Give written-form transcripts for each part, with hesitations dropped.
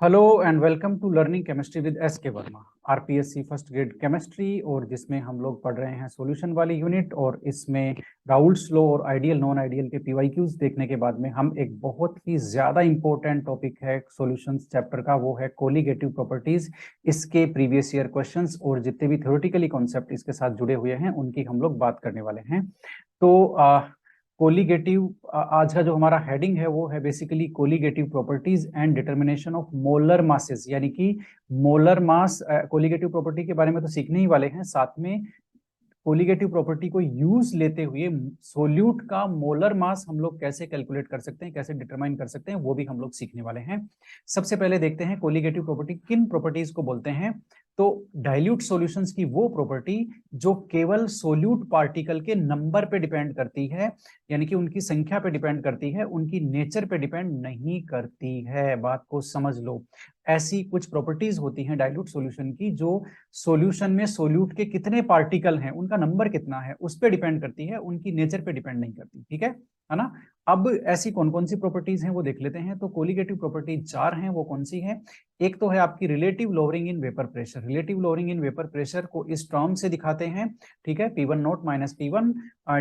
Hello and welcome to learning chemistry with S K Verma. RPSC first grade chemistry और जिसमें हम लोग पढ़ रहे हैं सॉल्यूशन वाली यूनिट। और इसमें राउल्ट्स लॉ और आइडियल नॉन आइडियल के पीवाईक्यूज देखने के बाद में हम एक बहुत ही ज्यादा इंपॉर्टेंट टॉपिक है सॉल्यूशंस चैप्टर का, वो है कोलिगेटिव प्रॉपर्टीज। इसके प्रीवियस ईयर क्वेश्चंस और जितने भी थ्योरेटिकली कॉन्सेप्ट इसके साथ जुड़े हुए हैं उनकी हम लोग बात करने वाले हैं। तो कोलिगेटिव आज का जो हमारा हेडिंग है वो है basically colligative properties and determination of molar masses, यानी कि मोलर मास। कोलिगेटिव प्रॉपर्टी के बारे में तो सीखने ही वाले हैं, साथ में कोलिगेटिव प्रॉपर्टी को यूज लेते हुए सोल्यूट का मोलर मास हम लोग कैसे कैलकुलेट कर सकते हैं, कैसे डिटरमाइन कर सकते हैं, वो भी हम लोग सीखने वाले हैं। सबसे पहले देखते हैं कोलिगेटिव प्रॉपर्टी किन प्रॉपर्टीज को बोलते हैं। तो डाइल्यूट सॉल्यूशंस की वो प्रॉपर्टी जो केवल सोल्यूट पार्टिकल के नंबर पे डिपेंड करती है, यानी कि उनकी संख्या पे डिपेंड करती है, उनकी नेचर पे डिपेंड नहीं करती है। बात को समझ लो। ऐसी कुछ प्रॉपर्टीज होती हैं डाइल्यूट सॉल्यूशन की जो सॉल्यूशन में सोल्यूट के कितने पार्टिकल हैं, उनका नंबर कितना है, उस पर डिपेंड करती है, उनकी नेचर पे डिपेंड नहीं करती। ठीक है ना। अब ऐसी कौन कौन सी प्रॉपर्टीज हैं वो देख लेते हैं। तो कोलिगेटिव प्रॉपर्टी चार हैं, वो कौन सी है। एक तो है आपकी relative lowering in vapour pressure. Relative lowering in vapour pressure को इस टर्म से दिखाते हैं, ठीक है, P1 not minus P1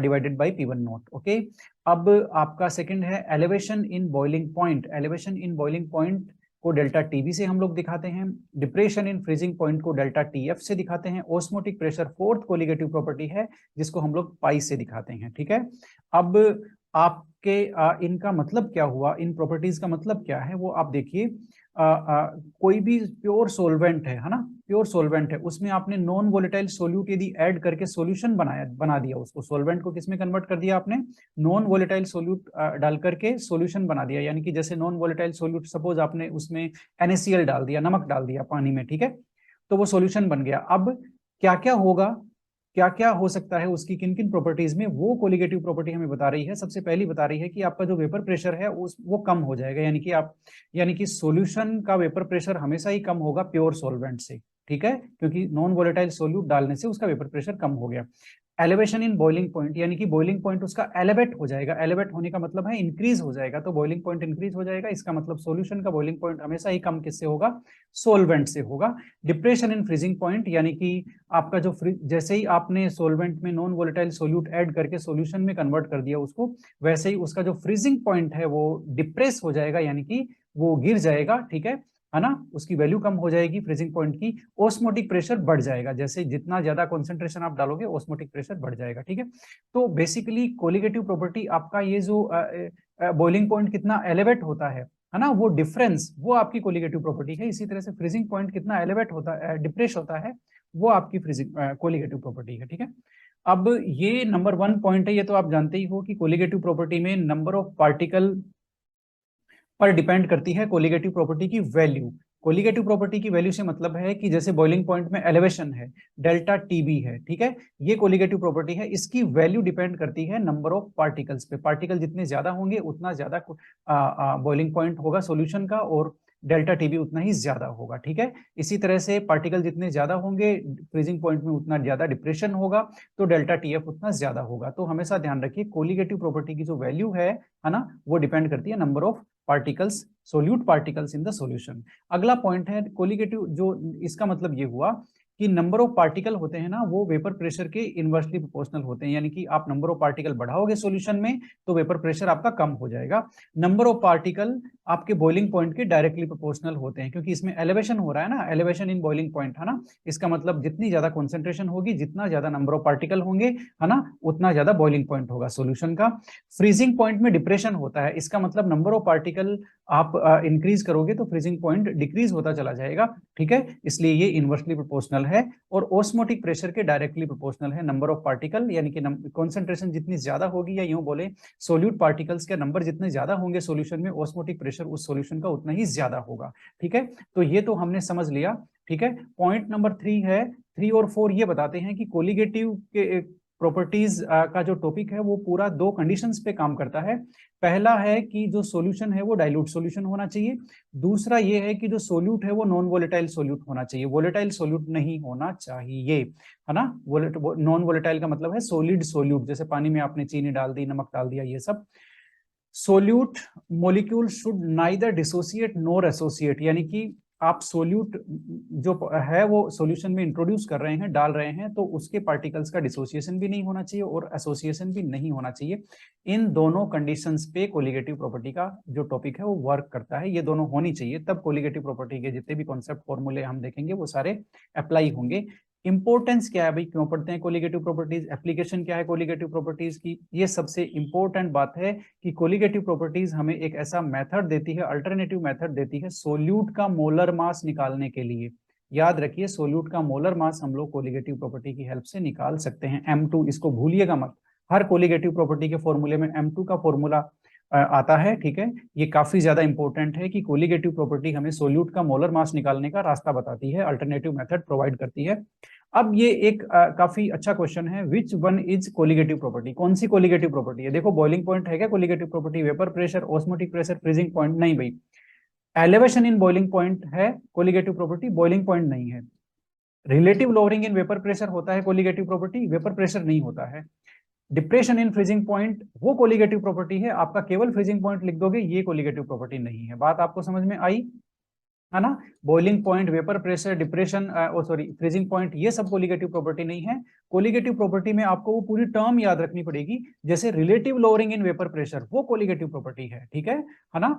divided by P1 not. Okay. अब आपका सेकंड है elevation in boiling point. Elevation in boiling point को डेल्टा टीबी से हम लोग दिखाते हैं। डिप्रेशन इन फ्रीजिंग पॉइंट को डेल्टा टीएफ से दिखाते हैं। Osmotic pressure fourth colligative property है जिसको हम लोग पाई से दिखाते हैं। ठीक है। अब आपके इनका मतलब क्या हुआ, इन प्रॉपर्टीज का मतलब क्या है वो आप देखिए। कोई भी प्योर सोल्वेंट है ना, प्योर सोल्वेंट है, उसमें आपने नॉन वोलेटाइल सोल्यूट यदि ऐड करके सॉल्यूशन बना दिया, उसको सोल्वेंट को किसमें कन्वर्ट कर दिया आपने, नॉन वोलेटाइल सोल्यूट डाल करके सॉल्यूशन बना दिया। यानी कि जैसे नॉन वोलेटाइल सोल्यूट सपोज आपने उसमें NaCl डाल दिया, नमक डाल दिया पानी में, ठीक है, तो वो सॉल्यूशन बन गया। अब क्या क्या होगा, क्या क्या हो सकता है उसकी किन किन प्रॉपर्टीज में, वो कोलिगेटिव प्रॉपर्टी हमें बता रही है। सबसे पहली बता रही है कि आपका जो वेपर प्रेशर है वो कम हो जाएगा, यानी कि सॉल्यूशन का वेपर प्रेशर हमेशा ही कम होगा प्योर सॉल्वेंट से। ठीक है, क्योंकि नॉन वोलेटाइल सोल्यूट डालने से उसका वेपर प्रेशर कम हो गया। एलिवेशन इन बॉइलिंग पॉइंट, यानी कि बॉइलिंग पॉइंट उसका एलिवेट हो जाएगा। एलिवेट होने का मतलब है इंक्रीज हो जाएगा, तो बॉइलिंग पॉइंट इंक्रीज हो जाएगा। इसका मतलब सॉल्यूशन का बॉइलिंग पॉइंट हमेशा ही कम किससे होगा, सोलवेंट से होगा। डिप्रेशन इन फ्रीजिंग पॉइंट, यानी कि आपका जो जैसे ही आपने सोलवेंट में नॉन वोलेटाइल सोल्यूट ऐड करके सॉल्यूशन में कन्वर्ट कर दिया उसको, वैसे ही उसका जो फ्रीजिंग पॉइंट है वो डिप्रेस हो जाएगा, यानी कि वो गिर जाएगा। ठीक है ना, उसकी वैल्यू कम हो जाएगी फ्रीजिंग पॉइंट की। ऑस्मोटिक प्रेशर बढ़ जाएगा, जैसे जितना ज्यादा कॉन्सेंट्रेशन आप डालोगे ऑस्मोटिक प्रेशर बढ़ जाएगा। ठीक है, तो बेसिकली कोलिगेटिव प्रॉपर्टी आपका ये जो बॉइलिंग पॉइंट कितना एलिवेट होता है ना, वो डिफरेंस वो आपकी कोलिगेटिव प्रॉपर्टी है। इसी तरह से फ्रीजिंग पॉइंट कितना एलिवेट होता है, डिप्रेस होता है, वो आपकी फ्रीजिंग कोलिगेटिव प्रॉपर्टी है। ठीक है, अब ये नंबर वन पॉइंट है, ये तो आप जानते ही हो कि कोलिगेटिव प्रॉपर्टी में नंबर ऑफ पार्टिकल पर डिपेंड करती है कोलिगेटिव प्रॉपर्टी की वैल्यू। कोलिगेटिव प्रॉपर्टी की वैल्यू से मतलब है कि जैसे बॉइलिंग पॉइंट में एलिवेशन है, डेल्टा टीबी है, ठीक है, ये कोलिगेटिव प्रॉपर्टी है। इसकी वैल्यू डिपेंड करती है नंबर ऑफ पार्टिकल्स पे। पार्टिकल जितने ज्यादा होंगे उतना ज्यादा बॉइलिंग पॉइंट होगा सॉल्यूशन का, और डेल्टा टीबी उतना ही ज्यादा होगा। ठीक है, इसी तरह से पार्टिकल जितने ज्यादा होंगे फ्रीजिंग पॉइंट में उतना ज्यादा डिप्रेशन होगा, तो डेल्टा टीएफ उतना ज्यादा होगा। तो हमेशा ध्यान रखिए कोलिगेटिव प्रॉपर्टी की जो वैल्यू है ना, वो डिपेंड करती है number of particles, solute particles in the solution. अगला पॉइंट है कोलिगेटिव, जो इसका मतलब ये हुआ कि नंबर ऑफ पार्टिकल होते हैं ना वो वेपर प्रेशर के इनवर्सली प्रोपोर्शनल होते हैं। यानी कि आप नंबर ऑफ पार्टिकल बढ़ाओगे सॉल्यूशन में तो वेपर प्रेशर आपका कम हो जाएगा। नंबर ऑफ पार्टिकल आपके बॉइलिंग पॉइंट के डायरेक्टली प्रोपोर्शनल होते हैं, क्योंकि इसमें एलिवेशन हो रहा है ना, एलिवेशन इन बॉइलिंग पॉइंट, है ना। इसका मतलब जितनी ज्यादा कॉन्सेंट्रेशन होगी, जितना ज्यादा नंबर ऑफ पार्टिकल होंगे, है ना, उतना ज्यादा बॉइलिंग पॉइंट होगा सॉल्यूशन का। फ्रीजिंग पॉइंट में डिप्रेशन होता है, इसका मतलब नंबर ऑफ पार्टिकल आप इंक्रीज करोगे तो फ्रीजिंग पॉइंट डिक्रीज होता चला जाएगा। ठीक है, इसलिए ये इनवर्सली प्रोपोर्शनल है। और ऑस्मोटिक प्रेशर के डायरेक्टली प्रोपोर्शनल है नंबर ऑफ पार्टिकल, यानी कि कॉन्सेंट्रेशन जितनी ज्यादा होगी, या यूं बोले सोल्यूट पार्टिकल्स के नंबर जितने ज्यादा होंगे सॉल्यूशन में, ऑस्मोटिक प्रेशर उस सॉल्यूशन का उतना ही ज्यादा होगा। ठीक है, तो ये तो हमने समझ लिया। ठीक है, पॉइंट नंबर 3 है, 3 और 4 ये बताते हैं कि कोलिगेटिव के प्रॉपर्टीज का जो टॉपिक है वो पूरा दो कंडीशंस पे काम करता है। पहला है कि जो सॉल्यूशन है वो डाइल्यूट सॉल्यूशन होना चाहिए। दूसरा ये है कि जो सोल्यूट है वो नॉन वोलेटाइल सोल्यूट होना चाहिए, वोलेटाइल सोल्यूट नहीं होना चाहिए, है ना। नॉन वोलेटाइल का मतलब है सॉलिड सोल्यूट, जैसे पानी में आपने चीनी डाल दी, नमक डाल दिया, ये सब। Solute molecule should neither dissociate NOR associate, यानी कि आप सोल्यूट जो है वो सॉल्यूशन में इंट्रोड्यूस कर रहे हैं, डाल रहे हैं, तो उसके पार्टिकल्स का डिसोसिएशन भी नहीं होना चाहिए और एसोसिएशन भी नहीं होना चाहिए। इन दोनों कंडीशंस पे कोलिगेटिव प्रॉपर्टी का जो टॉपिक है वो वर्क करता है। ये दोनों होनी चाहिए, तब कोलिगेटिव प्रॉपर्टी के जितने भी कॉन्सेप्ट फॉर्मूले हम देखेंगे वो सारे अप्लाई होंगे। इंपॉर्टेंस क्या है भाई, क्यों पढ़ते हैं कोलिगेटिव प्रॉपर्टीज, एप्लीकेशन क्या है कोलिगेटिव प्रॉपर्टीज की, ये सबसे इंपॉर्टेंट बात है कि कोलिगेटिव प्रॉपर्टीज हमें एक ऐसा मेथड देती है, अल्टरनेटिव मेथड देती है सोल्यूट का मोलर मास निकालने के लिए। याद रखिए, सोल्यूट का मोलर मास हम लोग कोलिगेटिव प्रॉपर्टी की हेल्प से निकाल सकते हैं, M2, इसको भूलिएगा मत। हर कोलिगेटिव प्रॉपर्टी के फॉर्मूले में M2 का फॉर्मूला आता है, ठीक है। ये काफी ज्यादा इंपॉर्टेंट है कि कोलिगेटिव प्रॉपर्टी हमें सोल्यूट का मोलर मास निकालने का रास्ता बताती है, अल्टरनेटिव मेथड प्रोवाइड करती है। अब ये एक काफी अच्छा क्वेश्चन है, which one is colligative property, कौन सी कोलिगेटिव प्रॉपर्टी है। देखो बॉइलिंग पॉइंट है क्या colligative property, vapour pressure, osmotic pressure, freezing point, नहीं भाई। एलिवेशन इन बॉइलिंग पॉइंट है कोलिगेटिव प्रॉपर्टी, बॉइलिंग पॉइंट नहीं है। Relative lowering in vapour pressure होता है कोलिगेटिव प्रॉपर्टी, वेपर प्रेशर नहीं होता है। डिप्रेशन इन फ्रीजिंग पॉइंट वो कोलिगेटिव प्रॉपर्टी है, आपका केवल फ्रीजिंग पॉइंट लिख दोगे, ये कोलिगेटिव प्रॉपर्टी नहीं है। बात आपको समझ में आई है ना। Boiling point, vapour pressure, depression, freezing point, ये सब कोलिगेटिव प्रॉपर्टी नहीं है। कोलिगेटिव प्रॉपर्टी में आपको वो पूरी टर्म याद रखनी पड़ेगी, जैसे relative lowering in vapour pressure वो कोलिगेटिव प्रॉपर्टी है, ठीक है ना।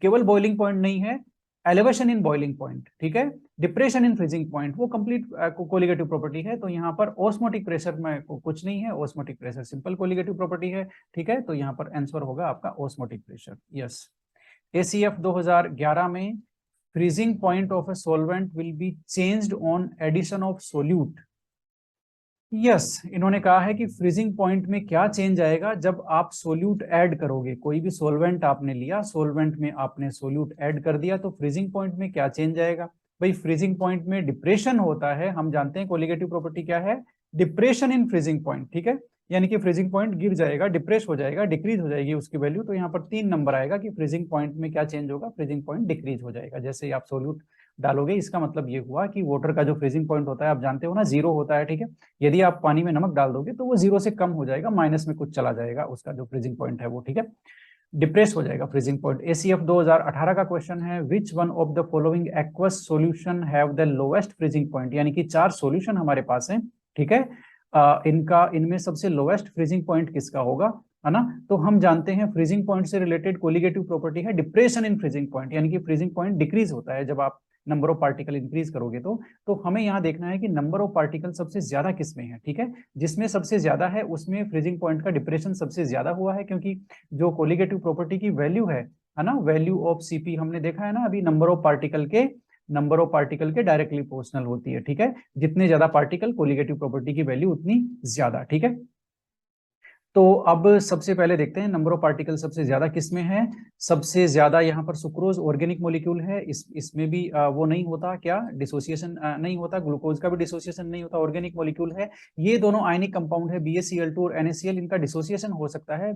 केवल बॉइलिंग पॉइंट नहीं है। एलिवेशन इन बॉइलिंग पॉइंट, ठीक है। डिप्रेशन इन फ्रीजिंग पॉइंट वो कंप्लीट कोलिगेटिव प्रॉपर्टी है। तो यहाँ पर ऑस्मोटिक प्रेशर में कुछ नहीं है, osmotic pressure simple colligative property है, ठीक है। तो यहाँ पर आंसर होगा आपका ऑस्मोटिक प्रेशर, यस। ACF 2011 में freezing point of a solvent will be changed on addition of solute। Yes, इन्होंने कहा है कि फ्रीजिंग पॉइंट में क्या चेंज आएगा जब आप सोल्यूट ऐड करोगे। कोई भी सोलवेंट आपने लिया, सोलवेंट में आपने सोल्यूट ऐड कर दिया, तो फ्रीजिंग पॉइंट में क्या चेंज आएगा भाई। फ्रीजिंग पॉइंट में डिप्रेशन होता है, हम जानते हैं कोलिगेटिव प्रॉपर्टी क्या है, डिप्रेशन इन फ्रीजिंग पॉइंट, ठीक है। यानी कि फ्रीजिंग पॉइंट गिर जाएगा, डिप्रेस हो जाएगा, डिक्रीज हो जाएगी उसकी वैल्यू। तो यहाँ पर 3 नंबर आएगा कि फ्रीजिंग पॉइंट में क्या चेंज होगा, फ्रीजिंग पॉइंट डिक्रीज हो जाएगा। जैसे ही आप सोल्यूट डालोगे, इसका मतलब ये हुआ कि वाटर का जो फ्रीजिंग पॉइंट होता है आप जानते हो ना, 0 होता है, ठीक है। यदि आप पानी में नमक डाल दोगे तो वो 0 से कम हो जाएगा, माइनस में कुछ चला जाएगा, उसका जो फ्रीजिंग पॉइंट है वो, ठीक है, डिप्रेस हो जाएगा फ्रीजिंग पॉइंट। ACF 2018 का क्वेश्चन है, which one of the following aqueous solution have the lowest freezing point. यानी कि 4 सॉल्यूशन हमारे पास है, ठीक है। इनमें सबसे लोएस्ट फ्रीजिंग पॉइंट किसका होगा, है ना। तो हम जानते हैं फ्रीजिंग पॉइंट से रिलेटेड कोलिगेटिव प्रॉपर्टी है डिप्रेशन इन फ्रीजिंग पॉइंट, यानी कि फ्रीजिंग पॉइंट डिक्रीज होता है जब आप नंबर ऑफ पार्टिकल इंक्रीज करोगे। तो हमें यहाँ देखना है कि नंबर ऑफ पार्टिकल सबसे ज्यादा किसमें है, ठीक है। जिसमें सबसे ज्यादा है उसमें फ्रीजिंग पॉइंट का डिप्रेशन सबसे ज्यादा हुआ है, क्योंकि जो कोलिगेटिव प्रॉपर्टी की वैल्यू है ना, वैल्यू ऑफ CP हमने देखा है ना अभी, नंबर ऑफ पार्टिकल के डायरेक्टली प्रोपोर्शनल होती है, ठीक है। जितने ज्यादा पार्टिकल, कोलिगेटिव प्रॉपर्टी की वैल्यू उतनी ज्यादा, ठीक है। तो अब सबसे पहले देखते हैं नंबर ऑफ पार्टिकल सबसे ज्यादा किसमें है। सबसे ज्यादा यहाँ पर सुक्रोज ऑर्गेनिक मॉलिक्यूल है, इसमें भी वो नहीं होता, क्या डिसोसिएशन नहीं होता, ग्लूकोज का भी डिसोसिएशन नहीं होता, ऑर्गेनिक मॉलिक्यूल है। ये दोनों आयनिक कंपाउंड है, BaCl2 और NaCl, इनका डिसोसिएशन हो सकता है।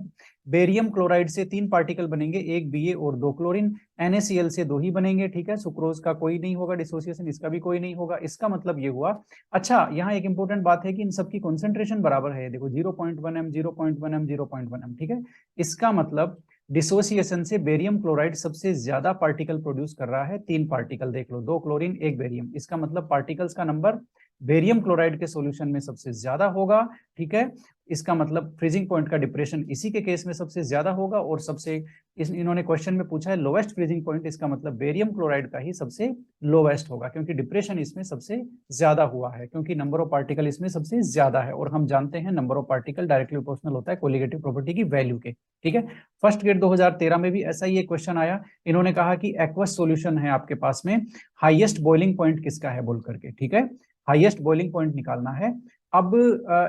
बेरियम क्लोराइड से 3 पार्टिकल बनेंगे, एक Ba और 2 क्लोरीन। NaCl से 2 ही बनेंगे, ठीक है। सुक्रोज का कोई नहीं होगा डिसोसिएशन, इसका भी कोई नहीं होगा। इसका मतलब ये हुआ। अच्छा, यहाँ एक इंपॉर्टेंट बात है कि इन सबकी कॉन्सेंट्रेशन बराबर है, देखो 0.1 m, 0.1 m, 0.1 m, ठीक है। इसका मतलब डिसोसिएशन से बेरियम क्लोराइड सबसे ज्यादा पार्टिकल प्रोड्यूस कर रहा है, 3 पार्टिकल देख लो, 2 क्लोरीन 1 बेरियम। इसका मतलब पार्टिकल्स का नंबर बेरियम क्लोराइड के सॉल्यूशन में सबसे ज्यादा होगा, ठीक है। इसका मतलब फ्रीजिंग पॉइंट का डिप्रेशन इसी के केस में सबसे ज्यादा होगा। और सबसे इन्होंने क्वेश्चन में पूछा है लोवेस्ट फ्रीजिंग पॉइंट, इसका मतलब बेरियम क्लोराइड का ही सबसे लोवेस्ट होगा, क्योंकि डिप्रेशन इसमें सबसे ज्यादा हुआ है, क्योंकि नंबर ऑफ पार्टिकल इसमें सबसे ज्यादा है। और हम जानते हैं number of particle directly proportional होता है कोलिगेटिव प्रॉपर्टी की वैल्यू के, ठीक है। फर्स्ट ग्रेड 2013 में भी ऐसा ही एक क्वेश्चन आया। इन्होंने कहा कि एक्वस सॉल्यूशन है आपके पास में, हाईएस्ट बॉइलिंग पॉइंट किसका है बोल करके, ठीक है। हाईएस्ट बॉइलिंग पॉइंट निकालना है। अब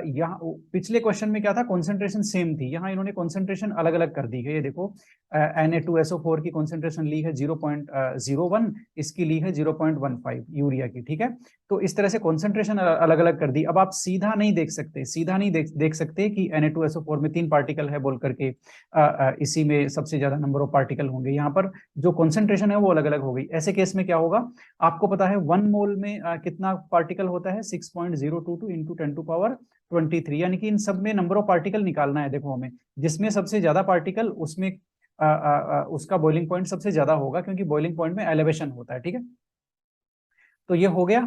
यहाँ पिछले क्वेश्चन में क्या था, कॉन्सेंट्रेशन सेम थी, यहाँ इन्होंने कॉन्सेंट्रेशन अलग अलग कर दी है। ये देखो Na2SO4 की कॉन्सेंट्रेशन ली है 0.01, इसकी ली है 0.15 यूरिया की, ठीक है। तो इस तरह से कॉन्सेंट्रेशन अलग अलग कर दी। अब आप सीधा नहीं देख सकते, देख सकते कि Na2SO4 में 3 पार्टिकल है बोल करके इसी में सबसे ज्यादा नंबर ऑफ पार्टिकल होंगे। यहाँ पर जो कॉन्सेंट्रेशन है वो अलग अलग हो गई। ऐसे केस में क्या होगा, आपको पता है 1 मोल में कितना पार्टिकल होता है, 6.022 इंटू 10 टू पावर 23, यानी कि इन सब में नंबर ऑफ पार्टिकल निकालना है। देखो हमें जिसमें सबसे ज्यादा पार्टिकल, उसमें उसका बॉइलिंग पॉइंट सबसे ज्यादा होगा, क्योंकि बॉइलिंग पॉइंट में एलिवेशन होता है, ठीक है। तो ये हो गया।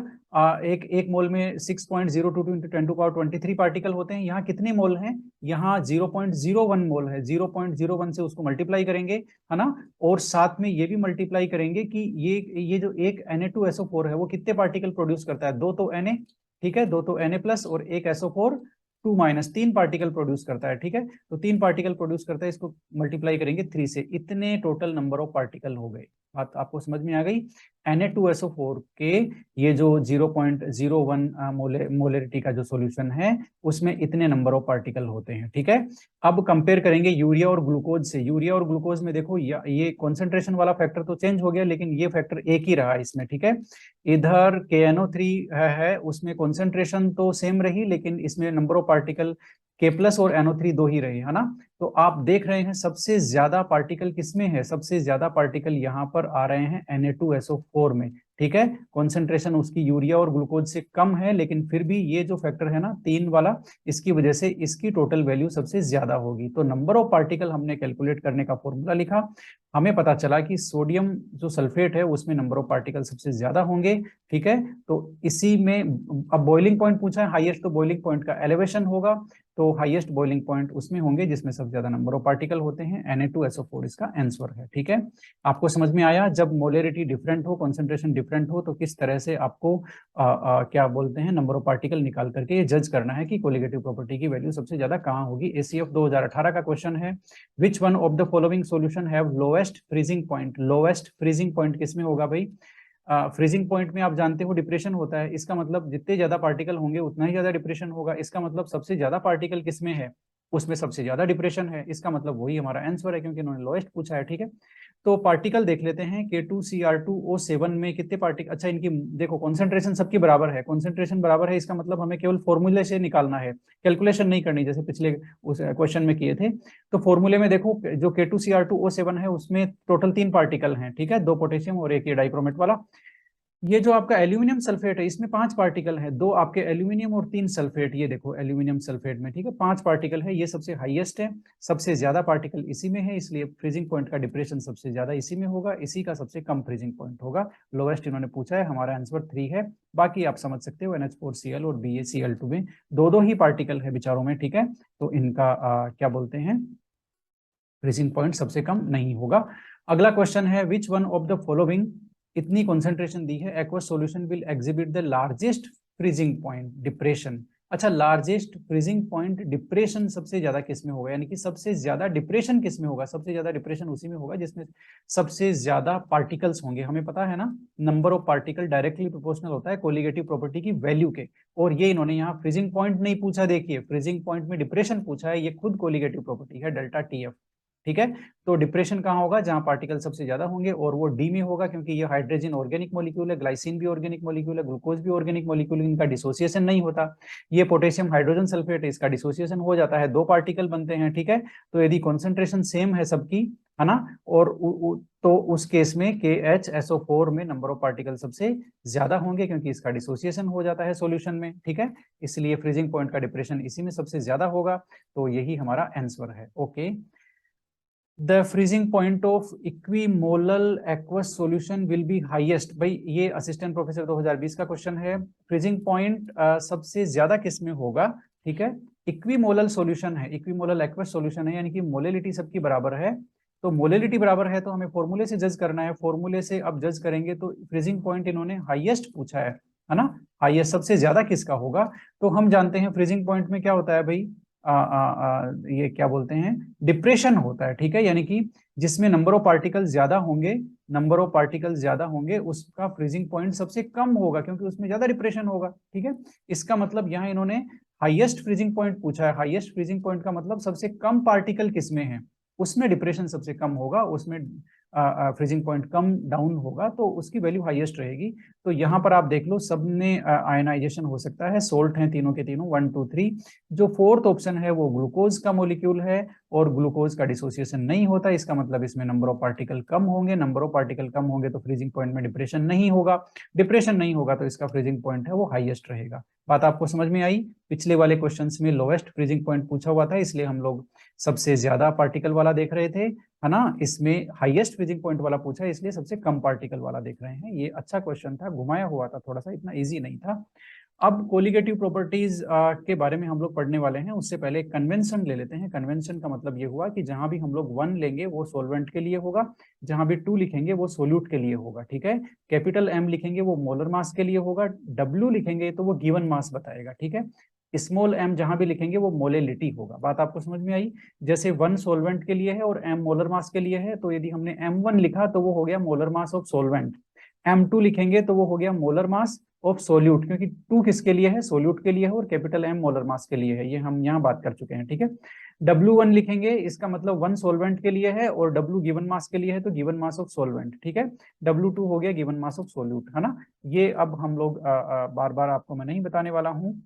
एक मोल में 6.022 इंटू 10⁻23 पार्टिकल होते हैं। यहाँ कितने मोल हैं? यहाँ 0.01 मोल है। 0.01 से उसको मल्टीप्लाई करेंगे, है ना, और साथ में ये भी मल्टीप्लाई करेंगे कि ये जो एक Na2SO4 है वो कितने पार्टिकल प्रोड्यूस करता है? 2 तो Na, ठीक है, 2 तो Na प्लस और एक SO4 2 माइनस, 3 पार्टिकल प्रोड्यूस करता है, ठीक है। तो 3 पार्टिकल प्रोड्यूस करता है, इसको मल्टीप्लाई करेंगे 3 से, इतने टोटल नंबर ऑफ पार्टिकल हो गए। बात आपको समझ में आ गई? Na2SO4 के ये जो 0.01 मोलरिटी का जो सॉल्यूशन है उसमें इतने नंबर ऑफ पार्टिकल होते हैं, ठीक है। अब कंपेयर करेंगे यूरिया और ग्लूकोज से। यूरिया और ग्लूकोज में देखो ये कॉन्सेंट्रेशन वाला फैक्टर तो चेंज हो गया, लेकिन ये फैक्टर एक ही रहा इसमें, ठीक है। इधर KNO3 है उसमें कॉन्सेंट्रेशन तो सेम रही, लेकिन इसमें नंबर ऑफ पार्टिकल K+ और NO3 दो ही रहे, है ना। तो आप देख रहे हैं सबसे ज्यादा पार्टिकल किसमें है? सबसे ज्यादा पार्टिकल यहाँ पर आ रहे हैं Na2SO4 में, ठीक है। कॉन्सेंट्रेशन उसकी यूरिया और ग्लूकोज से कम है, लेकिन फिर भी ये जो फैक्टर है ना 3 वाला, इसकी वजह से इसकी टोटल वैल्यू सबसे ज्यादा होगी। तो नंबर ऑफ पार्टिकल हमने कैलकुलेट करने का फॉर्मूला लिखा, हमें पता चला कि सोडियम जो सल्फेट है उसमें नंबर ऑफ पार्टिकल सबसे ज्यादा होंगे, ठीक है। तो इसी में अब बॉइलिंग पॉइंट पूछा है हाईएस्ट, तो बॉइलिंग पॉइंट का एलिवेशन होगा, तो हाईएस्ट बॉइलिंग पॉइंट उसमें होंगे जिसमें सबसे ज्यादा नंबर ऑफ पार्टिकल होते हैं। Na2SO4 इसका आंसर है, ठीक है। आपको समझ में आया? जब मोलरिटी डिफरेंट हो, कॉन्सेंट्रेशन डिफरेंट हो, तो किस तरह से आपको क्या बोलते हैं नंबर ऑफ पार्टिकल निकाल करके ये जज करना है कि कोलिगेटिव प्रॉपर्टी की वैल्यू सबसे ज्यादा कहाँ होगी। ACF 2018 का क्वेश्चन है, which one of the following solution have lowest freezing point. Lowest freezing point किसमें होगा भाई? फ्रीजिंग पॉइंट में आप जानते हो डिप्रेशन होता है, इसका मतलब जितने ज्यादा पार्टिकल होंगे उतना ही ज्यादा डिप्रेशन होगा। इसका मतलब सबसे ज्यादा पार्टिकल किसमें है? उसमें सबसे ज्यादा डिप्रेशन है। इसका मतलब वही हमारा आंसर है, क्योंकि इन्होंने लोएस्ट पूछा है, ठीक है। तो पार्टिकल देख लेते हैं। K2Cr2O7 में कितने पार्टिकल? अच्छा, इनकी देखो कॉन्सेंट्रेशन सबकी बराबर है, कॉन्सेंट्रेशन बराबर है, इसका मतलब हमें केवल फॉर्मूले से निकालना है, कैलकुलेशन नहीं करनी जैसे पिछले उस क्वेश्चन में किए थे। तो फॉर्मूले में देखो जो K2Cr2O7 है उसमें टोटल 3 पार्टिकल हैं, ठीक है, 2 पोटेशियम और एक ये डाइक्रोमेट वाला। ये जो आपका एल्यूमिनियम सल्फेट है इसमें 5 पार्टिकल है, 2 आपके एल्यूमिनियम और 3 सल्फेट। ये देखो एल्यूमिनियम सल्फेट में, ठीक है, 5 पार्टिकल है, ये सबसे हाईएस्ट है, सबसे ज्यादा पार्टिकल इसी में है, इसलिए फ्रीजिंग पॉइंट का डिप्रेशन सबसे ज्यादा इसी में होगा, इसी का सबसे कम फ्रीजिंग पॉइंट होगा। लोएस्ट इन्होंने पूछा है, हमारा आंसर 3 है। बाकी आप समझ सकते हो NH4Cl और BaCl2 में दो ही पार्टिकल है बेचारों में, ठीक है, तो इनका क्या बोलते हैं फ्रीजिंग पॉइंट सबसे कम नहीं होगा। अगला क्वेश्चन है, which one of the following, इतनी कॉन्सेंट्रेशन दी है, aqueous solution will exhibit the largest freezing point depression. अच्छा, लार्जेस्ट फ्रीजिंग पॉइंट डिप्रेशन सबसे ज्यादा किसमें होगा, यानी कि सबसे ज्यादा डिप्रेशन किसमें होगा? सबसे ज्यादा डिप्रेशन उसी में होगा जिसमें सबसे ज्यादा पार्टिकल्स होंगे। हमें पता है ना, number of particle directly proportional होता है कोलिगेटिव प्रॉपर्टी की वैल्यू के, और ये इन्होंने यहाँ फ्रीजिंग पॉइंट नहीं पूछा, देखिए फ्रीजिंग पॉइंट में डिप्रेशन पूछा है, ये खुद कोलिगेटिव प्रॉपर्टी है डेल्टा TF, ठीक है। तो डिप्रेशन कहाँ होगा? जहां पार्टिकल सबसे ज्यादा होंगे, और वो डी में होगा, क्योंकि ये हाइड्रोजन ऑर्गेनिक मॉलिक्यूल है, ग्लाइसिन भी ऑर्गेनिक मॉलिक्यूल है, ग्लूकोज भी ऑर्गेनिक मॉलिक्यूल, इनका डिसोसिएशन नहीं होता। ये पोटेशियम हाइड्रोजन सल्फेट है, इसका डिसोसिएशन हो जाता है, 2 पार्टिकल बनते हैं, ठीक है। तो यदि कॉन्सेंट्रेशन सेम है सबकी, है ना, और तो उस केस में KHSO4 में नंबर ऑफ पार्टिकल सबसे ज्यादा होंगे, क्योंकि इसका डिसोसिएशन हो जाता है सॉल्यूशन में, ठीक है। इसलिए फ्रीजिंग पॉइंट का डिप्रेशन इसी में सबसे ज्यादा होगा, तो यही हमारा आंसर है। Okay, the freezing point of equimolal aqueous solution will be highest. भाई ये असिस्टेंट प्रोफेसर 2020 का क्वेश्चन है। फ्रीजिंग पॉइंट सबसे ज्यादा किस में होगा? ठीक है, इक्विमोलल सॉल्यूशन है, इक्विमोलल एक्वस सॉल्यूशन है, यानी कि मोलेलिटी सबकी बराबर है। तो मोलेलिटी बराबर है तो हमें फॉर्मूले से जज करना है, फॉर्मूले से अब जज करेंगे तो फ्रीजिंग पॉइंट इन्होंने हाईएस्ट पूछा है ना, हाईएस्ट सबसे ज्यादा किसका होगा? तो हम जानते हैं फ्रीजिंग पॉइंट में क्या होता है भाई, ये क्या बोलते हैं डिप्रेशन होता है, ठीक है, यानी कि जिसमें नंबर ऑफ पार्टिकल ज्यादा होंगे, नंबर ऑफ पार्टिकल ज्यादा होंगे उसका फ्रीजिंग पॉइंट सबसे कम होगा, क्योंकि उसमें ज्यादा डिप्रेशन होगा, ठीक है। इसका मतलब यहाँ इन्होंने हाईएस्ट फ्रीजिंग पॉइंट पूछा है, हाईएस्ट फ्रीजिंग पॉइंट का मतलब सबसे कम पार्टिकल किसमें है, उसमें डिप्रेशन सबसे कम होगा, उसमें फ्रीजिंग पॉइंट कम डाउन होगा, तो उसकी वैल्यू हाईएस्ट रहेगी। तो यहाँ पर आप देख लो सब में आयनाइजेशन हो सकता है, सोल्ट हैं तीनों के तीनों 1 2 3। जो फोर्थ ऑप्शन है वो ग्लूकोज का मॉलिक्यूल है, और ग्लूकोज का डिसोसिएशन नहीं होता, इसका मतलब इसमें नंबर ऑफ पार्टिकल कम होंगे, नंबर ऑफ पार्टिकल कम होंगे तो फ्रीजिंग पॉइंट में डिप्रेशन नहीं होगा, डिप्रेशन नहीं होगा तो इसका फ्रीजिंग पॉइंट है वो हाईएस्ट रहेगा। बात आपको समझ में आई? पिछले वाले क्वेश्चंस में लोएस्ट फ्रीजिंग पॉइंट पूछा हुआ था, इसलिए हम लोग सबसे ज्यादा पार्टिकल वाला देख रहे थे, है ना, इसमें हाईएस्ट फ्रीजिंग पॉइंट वाला पूछा है, इसलिए सबसे कम पार्टिकल वाला देख रहे हैं। ये अच्छा क्वेश्चन था, घुमाया हुआ था थोड़ा सा, इतना इजी नहीं था। अब कोलिगेटिव प्रॉपर्टीज के बारे में हम लोग पढ़ने वाले हैं, उससे पहले कन्वेंशन ले लेते हैं। कन्वेंशन का मतलब ये हुआ कि जहां भी हम लोग 1 लेंगे वो सोलवेंट के लिए होगा, जहां भी 2 लिखेंगे वो सोल्यूट के लिए होगा, ठीक है। कैपिटल M लिखेंगे वो मोलर मास के लिए होगा, W लिखेंगे तो वो गिवन मास बताएगा, ठीक है। स्मॉल m जहां भी लिखेंगे वो मोलेलिटी होगा। बात आपको समझ में आई? जैसे 1 सोलवेंट के लिए है और m मोलर मास के लिए है, तो यदि हमने M1 लिखा तो वो हो गया molar mass of solvent, M2 लिखेंगे तो वो हो गया मोलर मास ऑफ सोल्यूट, क्योंकि 2 किसके लिए है? सोल्यूट के लिए है, और कैपिटल M मोलर मास के लिए है, ये हम यहाँ बात कर चुके हैं, ठीक है। W1 लिखेंगे, इसका मतलब 1 सोलवेंट के लिए है, और W गिवन मास के लिए है, तो गिवन मास ऑफ सोलवेंट, ठीक है। W2 हो गया गिवन मास ऑफ सोल्यूट, है ना। ये अब हम लोग बार बार आपको मैं नहीं बताने वाला हूँ।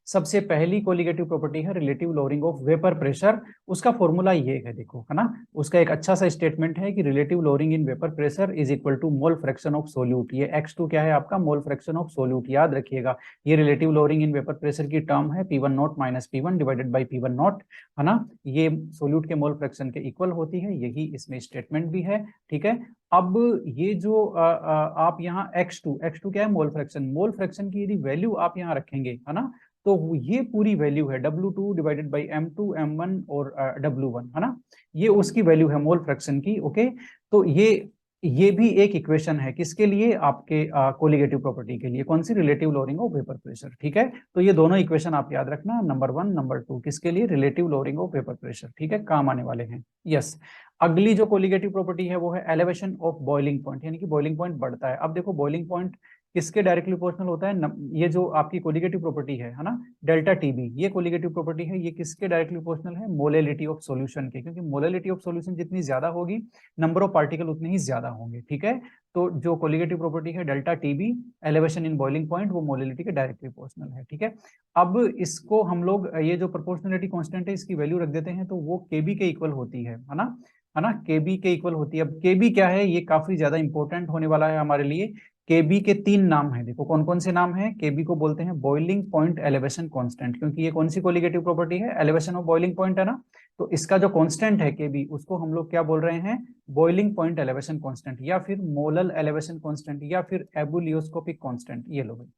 सबसे पहली कोलिगेटिव प्रॉपर्टी है relative lowering of vapour pressure. उसका फॉर्मूला ये है, देखो, है ना। उसका एक अच्छा सा स्टेटमेंट है कि relative lowering in vapour pressure is equal to mole fraction of solute. ये x2 क्या है आपका? मोल फ्रैक्शन ऑफ सोल्यूट, याद रखिएगा। ये relative lowering in vapour pressure की टर्म है, P1 not minus P1 divided by P1 not, है ना। ये सोल्यूट के मोल फ्रैक्शन के इक्वल होती है, यही इसमें स्टेटमेंट भी है, ठीक है। अब ये जो आप यहाँ x2 क्या है? Mole fraction. मोल फ्रैक्शन की यदि वैल्यू आप यहाँ रखेंगे, है ना, तो ये पूरी वैल्यू है W2 divided by M2 M1 और W1, है ना। ये उसकी वैल्यू है मोल फ्रैक्शन की, ओके। तो ये भी एक इक्वेशन है किसके लिए? आपके कोलिगेटिव प्रॉपर्टी के लिए। कौन सी? Relative lowering of vapour pressure, ठीक है। तो ये दोनों इक्वेशन आप याद रखना, नंबर 1 नंबर 2 किसके लिए? Relative lowering of vapour pressure, ठीक है, काम आने वाले हैं। यस। अगली जो कोलिगेटिव प्रॉपर्टी है वो है एलिवेशन ऑफ बॉइलिंग पॉइंट, यानी कि बॉइलिंग पॉइंट बढ़ता है। अब देखो, बॉइलिंग पॉइंट किसके डायरेक्टली प्रोपोर्शनल होता है? ये जो आपकी कोलिगेटिव प्रॉपर्टी है ना, डेल्टा टीबी, ये कोलिगेटिव प्रॉपर्टी है, ये किसके डायरेक्टली प्रोपोर्शनल है? मोलेलिटी ऑफ सॉल्यूशन के, क्योंकि मोलेलिटी ऑफ सॉल्यूशन जितनी ज्यादा होगी, नंबर ऑफ पार्टिकल उतने ही ज्यादा होंगे, ठीक है। तो जो कोलिगेटिव प्रॉपर्टी है delta TB, elevation in boiling point, वो मोलेलिटी के डायरेक्टली प्रोपोर्शनल है, ठीक है। अब इसको हम लोग, ये जो प्रोपोर्शनलिटी कांस्टेंट है, इसकी वैल्यू रख देते हैं, तो वो केबी के इक्वल होती है ना, है ना। केबी के इक्वल होती है। अब केबी क्या है? ये काफी ज्यादा इंपॉर्टेंट होने वाला है हमारे लिए। केबी के 3 नाम हैं, देखो कौन कौन से नाम हैं। केबी को बोलते हैं बॉइलिंग पॉइंट एलिवेशन कांस्टेंट, क्योंकि ये कौन सी कोलिगेटिव प्रॉपर्टी है? एलिवेशन ऑफ बॉइलिंग पॉइंट, है ना। तो इसका जो कांस्टेंट है केबी, उसको हम लोग क्या बोल रहे हैं? बॉइलिंग पॉइंट एलिवेशन कांस्टेंट, या फिर मोलल एलिवेशन कांस्टेंट, या फिर एबुलियोस्कोपिक कांस्टेंट। ये लो भाई,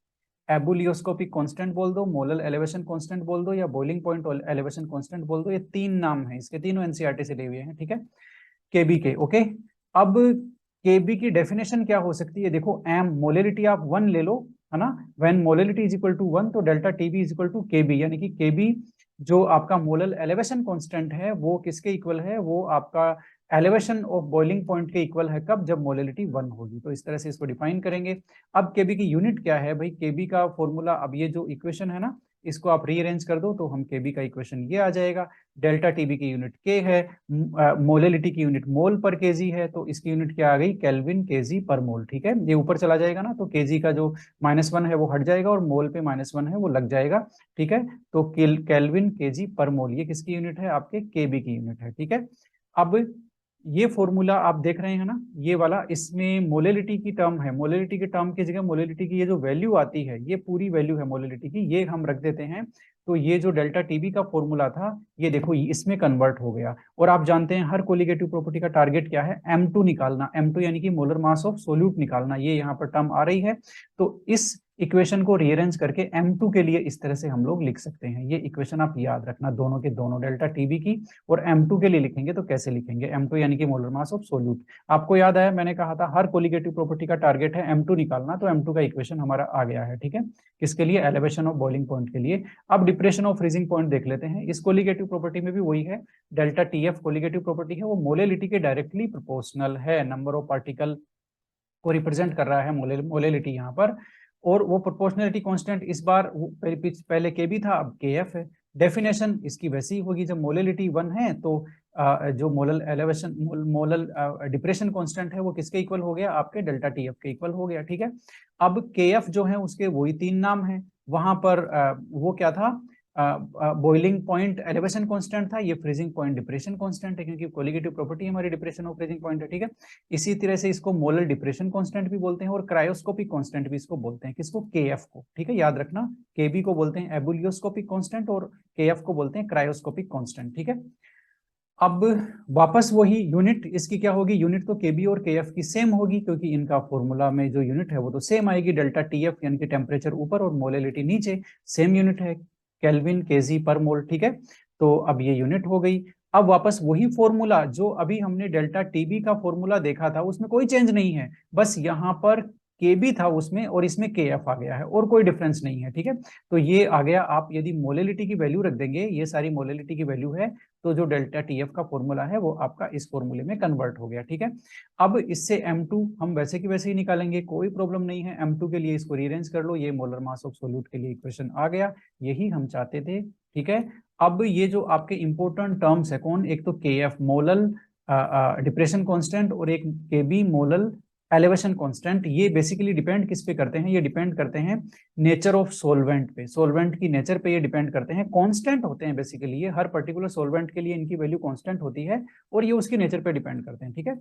एबुलियोस्कोपिक कांस्टेंट बोल दो, मोलल एलिवेशन कांस्टेंट बोल दो, या बॉइलिंग पॉइंट एलिवेशन कांस्टेंट बोल दो। ये 3 नाम है, इसके तीनों एनसीईआरटी से लिए हुए हैं, ठीक है, केबी के, ओके। अब केबी की डेफिनेशन क्या हो सकती है? देखो, एम मोलेलिटी आप 1 ले लो, है ना। When molality is equal to 1, तो delta TB is equal to KB, यानी कि केबी जो आपका मोलल एलिवेशन कांस्टेंट है, वो किसके इक्वल है? वो आपका एलिवेशन ऑफ बॉइलिंग पॉइंट के इक्वल है। कब? जब मोलेलिटी 1 होगी। तो इस तरह से इसको डिफाइन करेंगे। अब केबी की यूनिट क्या है भाई? केबी का फॉर्मूला, अब ये जो इक्वेशन है ना, इसको आप रीअरेंज कर दो तो हम केबी का इक्वेशन ये आ जाएगा। डेल्टा टीबी की यूनिट के है, मोलेलिटी की यूनिट मोल पर केजी है, तो इसकी यूनिट क्या आ गई? केल्विन केजी पर मोल, ठीक है। ये ऊपर चला जाएगा ना, तो केजी का जो -1 है वो हट जाएगा, और मोल पे -1 है वो लग जाएगा, ठीक है। तो केल्विन केजी पर मोल, ये किसकी यूनिट है? आपके केबी की यूनिट है, ठीक है। अब ये फॉर्मूला आप देख रहे हैं ना, ये वाला, इसमें मोलेलिटी की टर्म है। मोलेलिटी की टर्म की जगह मोलेलिटी की ये जो वैल्यू आती है, ये पूरी वैल्यू है मोलेलिटी की, ये हम रख देते हैं। तो ये जो डेल्टा टीबी का फॉर्मूला था, ये देखो इसमें कन्वर्ट हो गया। और आप जानते हैं हर कोलिगेटिव प्रॉपर्टी का टारगेट क्या है? M2 निकालना। M2 यानी कि मोलर मास ऑफ सोल्यूट निकालना। ये यहाँ पर टर्म आ रही है, तो इस इक्वेशन को रीअरेंज करके M2 के लिए इस तरह से हम लोग लिख सकते हैं। ये इक्वेशन आप याद रखना, दोनों के दोनों, डेल्टा टीबी की, और M2 के लिए लिखेंगे तो कैसे लिखेंगे? M2 यानी कि मोलर मास ऑफ सोल्यूट। आपको याद आया, मैंने कहा था हर कोलिगेटिव प्रॉपर्टी का टारगेट है M2 निकालना, तो M2 का इक्वेशन हमारा आ गया है, ठीक है। किसके लिए? एलिवेशन ऑफ बॉइलिंग पॉइंट के लिए। अब डिप्रेशन ऑफ फ्रीजिंग पॉइंट देख लेते हैं। इस कोलिगेटिव प्रॉपर्टी में भी वही है, डेल्टा टीएफ कोलिगेटिव प्रॉपर्टी है, वो मोलेलिटी के डायरेक्टली प्रोपोर्शनल है। नंबर ऑफ पार्टिकल को रिप्रेजेंट कर रहा है मोलेलिटी यहाँ पर, और वो प्रोपोर्शनलिटी कांस्टेंट इस बार पहले के भी था, अब के एफ है। डेफिनेशन इसकी वैसी होगी, जब मोलेलिटी 1 है तो जो molal elevation molal depression constant है वो किसके इक्वल हो गया? आपके डेल्टा टी एफ के इक्वल हो गया, ठीक है। अब के एफ जो है उसके वही 3 नाम है, वहां पर वो क्या था? बॉइलिंग पॉइंट एलिवेशन कांस्टेंट था, ये फ्रीजिंग पॉइंट डिप्रेशन कांस्टेंट है, क्योंकि कोलिगेटिव प्रॉपर्टी हमारी डिप्रेशन और फ्रीजिंग पॉइंट है, ठीक है। इसी तरह से इसको मोलर डिप्रेशन कांस्टेंट भी बोलते हैं, और क्रायोस्कोपिक कांस्टेंट भी इसको बोलते हैं। किसको? केएफ को, ठीक है, याद रखना। केबी को बोलते हैं एबुलियोस्कोपिक कांस्टेंट, और केएफ को बोलते हैं क्रायोस्कोपिक कांस्टेंट, ठीक है। अब वापस वही यूनिट, इसकी क्या होगी, यूनिट तो केबी और केएफ की सेम होगी, क्योंकि इनका फॉर्मूला में जो यूनिट है वो तो सेम आएगी, डेल्टा टीएफ यानी कि टेम्परेचर ऊपर और मोलेलिटी नीचे, सेम यूनिट है, केल्विन केजी पर मोल, ठीक है। तो अब ये यूनिट हो गई। अब वापस वही फॉर्मूला जो अभी हमने डेल्टा टीबी का फॉर्मूला देखा था, उसमें कोई चेंज नहीं है, बस यहाँ पर केबी था उसमें और इसमें केएफ आ गया है, और कोई डिफरेंस नहीं है, ठीक है। तो ये आ गया, आप यदि मोलेलिटी की वैल्यू रख देंगे, ये सारी मोलेलिटी की वैल्यू है, तो जो डेल्टा टीएफ का फॉर्मूला है वो आपका इस फॉर्मूले में कन्वर्ट हो गया, ठीक है। अब इससे M2 हम वैसे की वैसे ही निकालेंगे, कोई प्रॉब्लम नहीं है। M2 के लिए इसको रीअरेंज कर लो, ये मोलर मास ऑफ सोल्यूट के लिए इक्वेशन आ गया, यही हम चाहते थे, ठीक है। अब ये जो आपके इंपॉर्टेंट टर्म्स है कौन, एक तो केएफ मोलल डिप्रेशन कांस्टेंट और एक केबी मोलल एलिवेशन कांस्टेंट, ये बेसिकली डिपेंड किस पे करते हैं, ये डिपेंड करते हैं नेचर ऑफ सोलवेंट पे, सोलवेंट की नेचर पे ये डिपेंड करते हैं, कांस्टेंट होते हैं बेसिकली, ये हर पर्टिकुलर सोलवेंट के लिए इनकी वैल्यू कांस्टेंट होती है और ये उसकी नेचर पे डिपेंड करते हैं, ठीक है।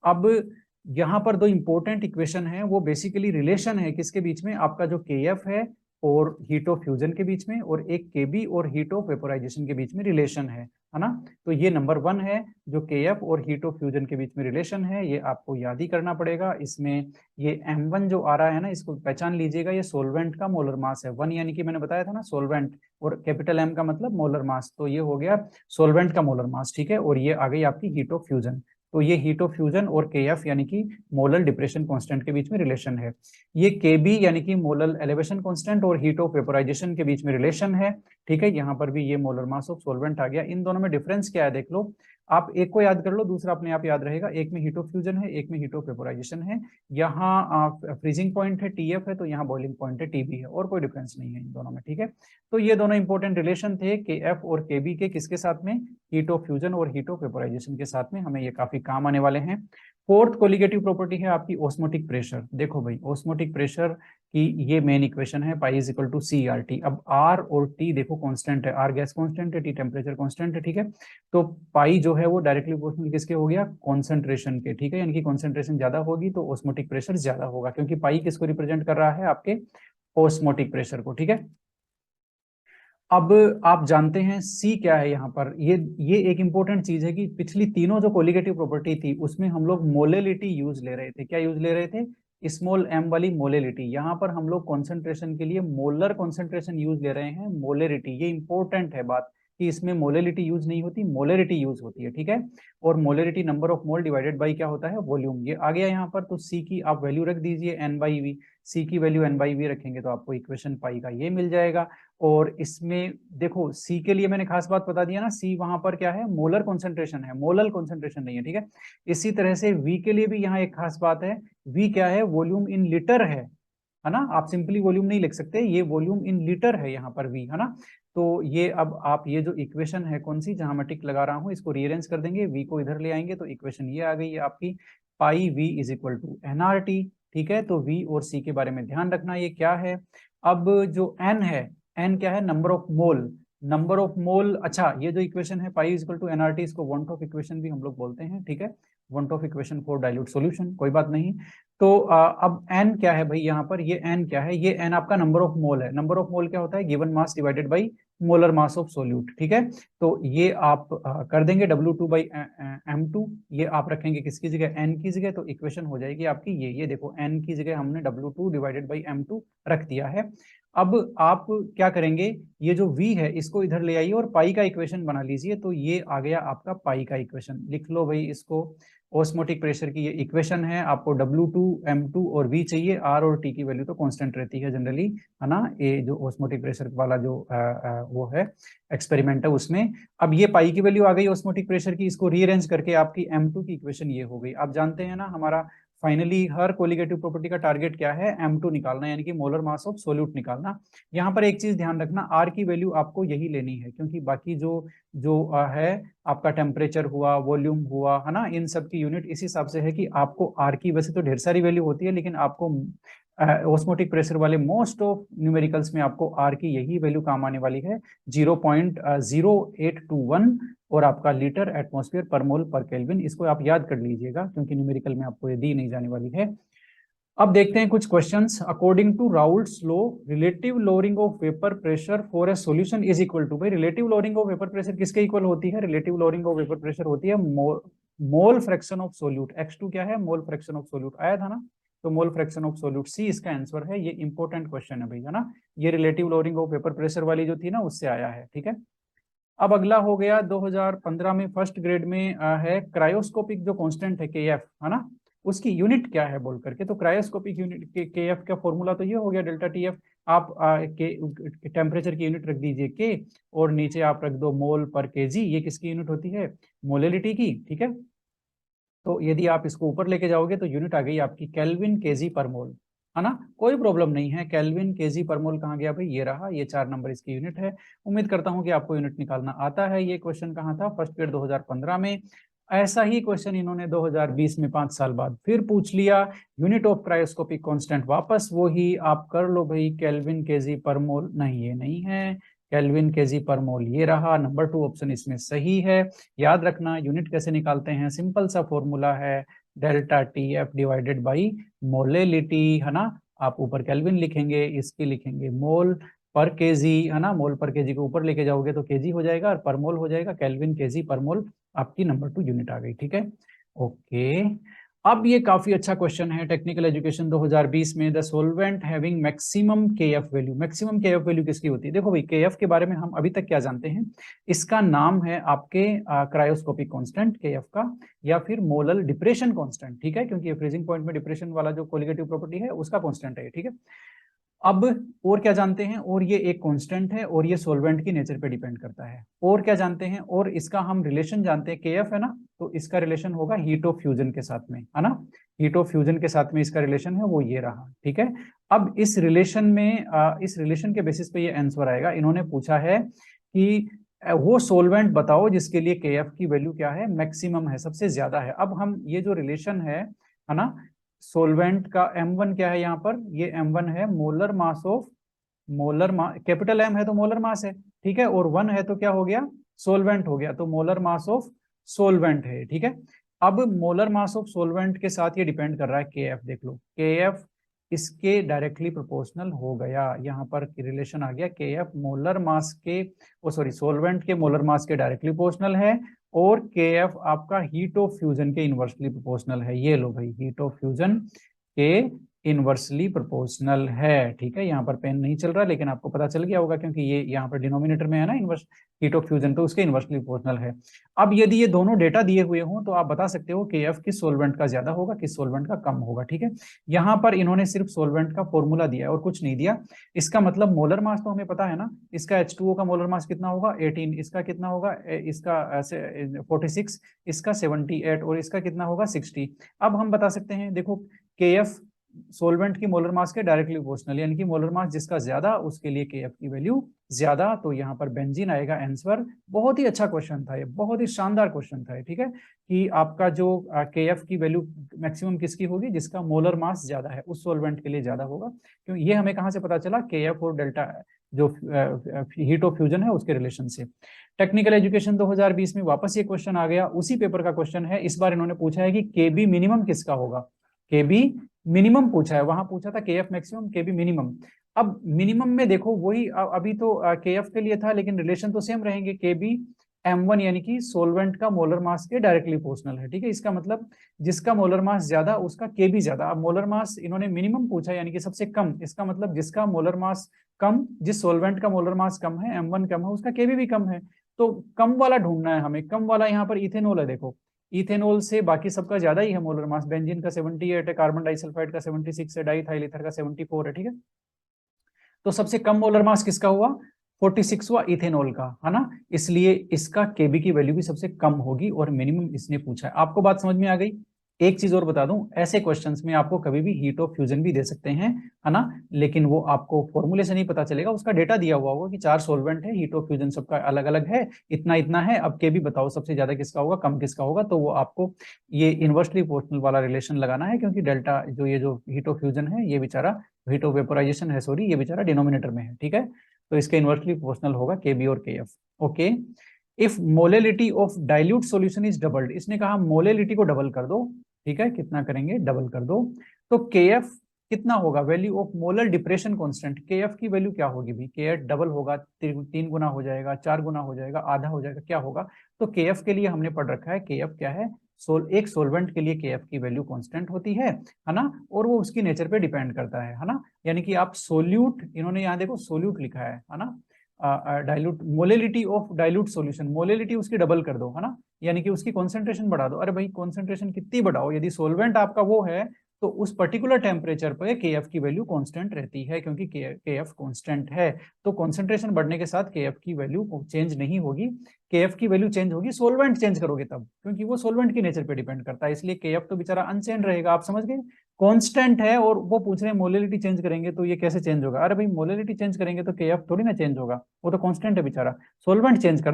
अब यहाँ पर दो इंपॉर्टेंट इक्वेशन है, वो बेसिकली रिलेशन है किसके बीच में, आपका जो केएफ है और हीट ऑफ फ्यूजन के बीच में, और एक केबी और हीट ऑफ वेपोराइजेशन के बीच में रिलेशन है ना। तो ये नंबर 1 है, जो केएफ और हीट ऑफ फ्यूजन के बीच में रिलेशन है, ये आपको याद ही करना पड़ेगा। इसमें ये M1 जो आ रहा है ना, इसको पहचान लीजिएगा, ये सोलवेंट का मोलर मास है, 1 यानी कि मैंने बताया था ना सोलवेंट, और कैपिटल M का मतलब मोलर मास, तो ये हो गया सोलवेंट का मोलर मास, ठीक है। और ये आ गई आपकी हीट ऑफ फ्यूजन, तो ये हीट ऑफ फ्यूजन और केएफ यानी कि मोलल डिप्रेशन कांस्टेंट के बीच में रिलेशन है। ये केबी यानी कि मोलल एलिवेशन कांस्टेंट और हीट ऑफ वेपोराइजेशन के बीच में रिलेशन है, ठीक है। यहाँ पर भी ये मोलर मास ऑफ सॉल्वेंट आ गया। इन दोनों में डिफरेंस क्या है देख लो, आप एक को याद कर लो, दूसरा अपने आप याद रहेगा, एक में हीट ऑफ फ्यूजन है, एक में हीट ऑफ वेपोराइजेशन है। यहाँ फ्रीजिंग पॉइंट है टीएफ है, तो यहाँ बॉइलिंग पॉइंट है टीबी है, और कोई डिफरेंस नहीं है इन दोनों में, ठीक है। तो ये दोनों इंपॉर्टेंट रिलेशन थे के एफ और केबी के, किसके साथ में, हीट ऑफ फ्यूजन और हीट ऑफ वेपोराइजेशन के साथ में, हमें ये काफी काम आने वाले हैं। फोर्थ कोलिगेटिव प्रॉपर्टी है आपकी ऑस्मोटिक प्रेशर। देखो भाई, ऑस्मोटिक प्रेशर की ये मेन इक्वेशन है, pi is equal to C R T. अब आर और टी देखो कांस्टेंट है, आर गैस कांस्टेंट है, टी टेम्परेचर कांस्टेंट है, ठीक है। तो पाई जो है वो डायरेक्टली प्रोपोर्शनल किसके हो गया, कॉन्सेंट्रेशन के, ठीक है। यानी कि कॉन्सेंट्रेशन ज्यादा होगी तो ऑस्मोटिक प्रेशर ज्यादा होगा, क्योंकि पाई किसको रिप्रेजेंट कर रहा है, आपके ऑस्मोटिक प्रेशर को, ठीक है। अब आप जानते हैं सी क्या है यहाँ पर, ये एक इंपॉर्टेंट चीज है कि पिछली तीनों जो कोलिगेटिव प्रॉपर्टी थी उसमें हम लोग मोलेलिटी यूज ले रहे थे, क्या यूज ले रहे थे, स्मॉल एम वाली मोलेलिटी। यहाँ पर हम लोग कॉन्सेंट्रेशन के लिए मोलर कॉन्सेंट्रेशन यूज ले रहे हैं, मोलेरिटी, ये इंपॉर्टेंट है बात कि इसमें मोलेलिटी यूज नहीं होती, मोलेरिटी यूज होती है, ठीक है। और molarity number of mole divided by क्या होता है, वॉल्यूम, ये आ गया यहाँ पर। तो सी की आप वैल्यू रख दीजिए एन बाई वी, सी की वैल्यू एन बाई वी रखेंगे तो आपको इक्वेशन पाई का ये मिल जाएगा। और इसमें देखो सी के लिए मैंने खास बात बता दिया ना, सी वहां पर क्या है, मोलर कॉन्सेंट्रेशन है, मोलर कॉन्सेंट्रेशन नहीं है, ठीक है। इसी तरह से वी के लिए भी यहाँ एक खास बात है, वी क्या है, वॉल्यूम इन लीटर है ना। आप सिंपली वॉल्यूम नहीं लिख सकते, ये वॉल्यूम इन लीटर है यहाँ पर वी, है ना। तो ये अब आप ये जो इक्वेशन है कौन सी, जहां मैं टिक लगा रहा हूँ, इसको रीअरेंज कर देंगे, वी को इधर ले आएंगे तो इक्वेशन ये आ गई है आपकी, pi V is equal to N R T, ठीक है। तो वी और सी के बारे में ध्यान रखना, ये क्या है। अब जो एन है, एन क्या है, number of mole, number of mole. अच्छा, ये जो इक्वेशन है pi is equal to NRT, इसको वॉन्ट ऑफ इक्वेशन भी हम लोग बोलते हैं, ठीक है, van't Hoff equation for dilute solution, कोई बात नहीं। तो अब एन क्या है भाई, यहाँ पर ये एन क्या है, ये एन आपका नंबर ऑफ मोल है। नंबर ऑफ मोल क्या होता है, given mass divided by molar mass of solute, ठीक है। तो ये आप कर देंगे W2 बाई M2, ये आप रखेंगे किसकी जगह, एन की जगह, तो इक्वेशन हो जाएगी आपकी ये देखो, एन की जगह हमने W2 डिवाइडेड बाई M2 रख दिया है। अब आप क्या करेंगे, ये जो v है इसको इधर ले आइए और पाई का इक्वेशन बना लीजिए, तो ये आ गया आपका पाई का इक्वेशन, लिख लो भाई इसको। ऑस्मोटिक प्रेशर की ये इक्वेशन है, आपको W2 M2 और v चाहिए, r और t की वैल्यू तो कांस्टेंट रहती है जनरली, है ना। ये जो ऑस्मोटिक प्रेशर वाला जो वो है एक्सपेरिमेंट है उसमें। अब ये पाई की वैल्यू आ गई ऑस्मोटिक प्रेशर की, इसको रीअरेंज करके आपकी M2 की इक्वेशन ये हो गई। आप जानते हैं ना, हमारा फाइनली हर कोलिगेटिव प्रॉपर्टी का टारगेट क्या है, M2 निकालना, यानी कि मोलर मास ऑफ सोल्यूट निकालना। यहाँ पर एक चीज ध्यान रखना, R की वैल्यू आपको यही लेनी है, क्योंकि बाकी जो जो है आपका टेम्परेचर हुआ, वॉल्यूम हुआ, है ना, इन सब की यूनिट इस हिसाब से है कि आपको R की वैसे तो ढेर सारी वैल्यू होती है, लेकिन आपको ऑस्मोटिक प्रेशर वाले मोस्ट ऑफ न्यूमेरिकल्स में आपको R की यही वैल्यू काम आने वाली है, 0.0821, और आपका लीटर एटमॉस्फेयर, पर मोल, पर केल्विन। इसको आप याद कर लीजिएगा, क्योंकि न्यूमेरिकल में आपको ये दी नहीं जाने वाली है। अब देखते हैं कुछ questions. According to Raoult's law, relative lowering of vapour pressure for a solution is equal to, भाई relative lowering of vapour pressure किसके इक्वल होती है? Relative lowering of vapour pressure होती है मोल फ्रैक्शन ऑफ सोल्यूट। x2 क्या है? मोल फ्रैक्शन ऑफ सोल्यूट, आया था ना? तो मोल फ्रैक्शन ऑफ सोल्यूट, सी इसका आंसर है। ये इंपॉर्टेंट क्वेश्चन है भैया ना, ये relative lowering of vapour pressure वाली जो थी ना, उससे आया है, ठीक है। अब अगला हो गया 2015 में फर्स्ट ग्रेड में है क्रायोस्कोपिक जो कांस्टेंट है KF, है ना, उसकी यूनिट क्या है बोल करके। तो क्रायोस्कोपिक यूनिट KF का फॉर्मूला तो ये हो गया डेल्टा TF। आप के टेम्परेचर की यूनिट रख दीजिए K, और नीचे आप रख दो मोल पर kg, ये किसकी यूनिट होती है? मोलेलिटी की, ठीक है। तो यदि आप इसको ऊपर लेके जाओगे तो यूनिट आ गई आपकी केल्विन kg पर मोल, है ना, कोई प्रॉब्लम नहीं है। केल्विन kg पर मोल कहाँ गया भाई? ये रहा, ये 4 नंबर इसकी यूनिट है। उम्मीद करता हूं कि आपको यूनिट निकालना आता है। ये क्वेश्चन कहाँ था? फर्स्ट ग्रेड 2015 में। ऐसा ही क्वेश्चन इन्होंने 2020 में 5 साल बाद फिर पूछ लिया। यूनिट ऑफ क्रायोस्कोपिक कांस्टेंट वापस वही आप कर लो भाई, केल्विन kg पर मोल। नहीं, ये नहीं है, केल्विन kg पर मोल ये रहा। नंबर 2 ऑप्शन इसमें सही है। याद रखना यूनिट कैसे निकालते हैं, सिंपल सा फॉर्मूला है, delta TF divided by molality, है ना। आप ऊपर केल्विन लिखेंगे, इसके लिखेंगे मोल पर केजी, है ना। मोल पर केजी को ऊपर लेके जाओगे तो केजी हो जाएगा और पर मोल हो जाएगा। केल्विन kg पर मोल आपकी नंबर 2 यूनिट आ गई, ठीक है। ओके, अब ये काफी अच्छा क्वेश्चन है टेक्निकल एजुकेशन 2020 में। The solvent having maximum KF value, maximum KF value किसकी होती है? देखो भाई, KF के बारे में हम अभी तक क्या जानते हैं? इसका नाम है आपके क्रायोस्कोपिक कांस्टेंट KF का, या फिर मोलल डिप्रेशन कांस्टेंट, ठीक है, क्योंकि फ्रीजिंग पॉइंट में डिप्रेशन वाला जो कोलिगेटिव प्रॉपर्टी है उसका कांस्टेंट है, ठीक है। अब और क्या जानते हैं? और ये एक कांस्टेंट है, और ये सॉल्वेंट की नेचर पे डिपेंड करता है। और क्या जानते हैं? और इसका हम रिलेशन जानते हैं, KF है ना, तो इसका रिलेशन होगा हीट ऑफ फ्यूजन के साथ में, है ना। हीट ऑफ फ्यूजन के साथ में इसका रिलेशन है, वो ये रहा, ठीक है। अब इस रिलेशन में इस रिलेशन के बेसिस पे ये आंसर आएगा। इन्होंने पूछा है कि वो सॉल्वेंट बताओ जिसके लिए KF की वैल्यू क्या है? मैक्सिमम है, सबसे ज्यादा है। अब हम ये जो रिलेशन है ना, सोलवेंट का M1 क्या है यहाँ पर? ये M1 है molar mass of, molar mass, capital M है तो मोलर मास है, ठीक है, और 1 है तो क्या हो गया? सोलवेंट हो गया, तो मोलर मास ऑफ सोलवेंट है, ठीक है। अब मोलर मास ऑफ सोलवेंट के साथ ये डिपेंड कर रहा है KF, देख लो KF इसके डायरेक्टली प्रोपोर्शनल हो गया। यहाँ पर रिलेशन आ गया, KF मोलर मास के, ओ सॉरी, सोलवेंट के मोलर मास के डायरेक्टली प्रोपोर्शनल है, और KF आपका हीट ऑफ फ्यूजन के इनवर्सली प्रोपोर्शनल है। ये लो भाई, हीट ऑफ फ्यूजन के इनवर्सली प्रोपोर्शनल है, ठीक है। यहाँ पर पेन नहीं चल रहा, लेकिन आपको पता चल गया होगा क्योंकि ये यहाँ पर डिनोमिनेटर में है ना इनवर्स, हीट ऑफ फ्यूजन, तो उसके इनवर्सली प्रोपोर्शनल है। अब यदि ये दोनों डेटा दिए हुए हों तो आप बता सकते हो KF किस सोलवेंट का ज्यादा होगा, किस सोलवेंट का कम होगा, ठीक है। यहाँ पर इन्होंने सिर्फ सोलवेंट का फॉर्मूला दिया है और कुछ नहीं दिया। इसका मतलब मोलर मास तो हमें पता है ना, इसका H2O का मोलर मास कितना होगा? 18, इसका कितना होगा? इसका 46, इसका 78, और इसका कितना होगा? 60। अब हम बता सकते हैं, देखो KF सोलवेंट की मोलर मास के डायरेक्टली प्रोपोर्शनल, यानी कि मोलर मास जिसका ज्यादा उसके लिए KF की वैल्यू ज्यादा, तो यहाँ पर बेंजीन आएगा आंसर। बहुत ही अच्छा क्वेश्चन था ये, बहुत ही शानदार क्वेश्चन था, ठीक है, कि आपका जो KF की वैल्यू मैक्सिमम किसकी होगी? जिसका मोलर मास ज्यादा है, उस सोलवेंट के लिए ज्यादा होगा। क्यों? ये हमें कहाँ से पता चला? KF और डेल्टा जो हीट ऑफ फ्यूजन है उसके रिलेशन से। टेक्निकल एजुकेशन 2020 में वापस ये क्वेश्चन आ गया, उसी पेपर का क्वेश्चन है। इस बार इन्होंने पूछा है कि KB मिनिमम किसका होगा? KB मिनिमम पूछा है, वहां पूछा था KF मैक्सिमम, KB मिनिमम। अब मिनिमम में देखो वही अभी तो KF के लिए था, लेकिन रिलेशन तो सेम रहेंगे। KB M1 यानी कि सोलवेंट का मोलर मास के डायरेक्टली प्रोपोर्शनल है, ठीक है। इसका मतलब जिसका मोलर मास ज्यादा उसका KB ज्यादा। अब मोलर मास इन्होंने मिनिमम पूछा यानी कि सबसे कम, इसका मतलब जिसका मोलर मास कम, जिस सोलवेंट का मोलर मास कम है, M1 कम है, उसका KB भी कम है। तो कम वाला ढूंढना है हमें। कम वाला यहाँ पर इथेनॉल है, देखो इथेनॉल से बाकी सबका ज्यादा ही है मोलर मास। बेंजीन का 78 है, कार्बन डाइसल्फाइड का 76 है, डाइथाइल ईथर का 74 है, ठीक है। तो सबसे कम मोलर मास किसका हुआ? 46 हुआ इथेनॉल का, है ना। इसलिए इसका KB की वैल्यू भी सबसे कम होगी, और मिनिमम इसने पूछा है। आपको बात समझ में आ गई? एक चीज और बता दूं, ऐसे क्वेश्चंस में आपको कभी भी हीट ऑफ फ्यूजन भी दे सकते हैं, है ना, लेकिन वो आपको फॉर्मूले से नहीं पता चलेगा। उसका डेटा दिया हुआ होगा कि 4 सॉल्वेंट है, हीट ऑफ फ्यूजन सबका अलग अलग है, इतना इतना है। अब KB बताओ सबसे ज्यादा किसका होगा, कम किसका होगा, तो वो आपको ये इनवर्सली प्रोपोर्शनल वाला रिलेशन लगाना है, क्योंकि डेल्टा जो ये जो हीट ऑफ फ्यूजन है ये बेचारा, हीट ऑफ वेपोराइजेशन है सॉरी, ये बेचारा डिनोमिनेटर में है, ठीक है। तो इसके इनवर्सली प्रोपोर्शनल होगा KB और KF। Okay, if molality of dilute solution is doubled, इसने कहा मोलेलिटी को डबल कर दो, ठीक है, कितना करेंगे? डबल कर दो। तो KF कितना होगा value of molar depression constant, KF की वैल्यू क्या होगी भी, केएफ डबल होगा, 3 गुना हो जाएगा, 4 गुना हो जाएगा, आधा हो जाएगा, क्या होगा। तो केएफ के लिए हमने पढ़ रखा है, केएफ क्या है, एक सोलवेंट के लिए केएफ की वैल्यू कांस्टेंट होती है ना, और वो उसकी नेचर पे डिपेंड करता है ना। यानी कि आप सोल्यूट, इन्होंने यहाँ देखो सोल्यूट लिखा है ना, dilute, molality of dilute solution, molality उसकी डबल कर दो है ना, यानी कि उसकी कॉन्सेंट्रेशन बढ़ा दो। अरे भाई कॉन्सेंट्रेशन कितनी बढ़ाओ, यदि सोलवेंट आपका वो है तो उस पर्टिकुलर टेम्परेचर पे केएफ की वैल्यू कांस्टेंट रहती है, क्योंकि केएफ कांस्टेंट है। तो कॉन्सेंट्रेशन बढ़ने के साथ केएफ की वैल्यू चेंज नहीं होगी, केएफ की वैल्यू चेंज होगी सोलवेंट चेंज करोगे तब, क्योंकि वो सोलवेंट की नेचर पे डिपेंड करता है, इसलिए केएफ तो बेचारा अनचेंज रहेगा। आप समझ गए, कांस्टेंट है और वो पूछ रहे हैं मोलेलिटी चेंज करेंगे तो ये कैसे चेंज होगा। अरे भाई मोलेलिटी चेंज करेंगे तो केएफ थोड़ी ना चेंज होगा, वो तो कांस्टेंट है बेचारा, सोलवेंट चेंज कर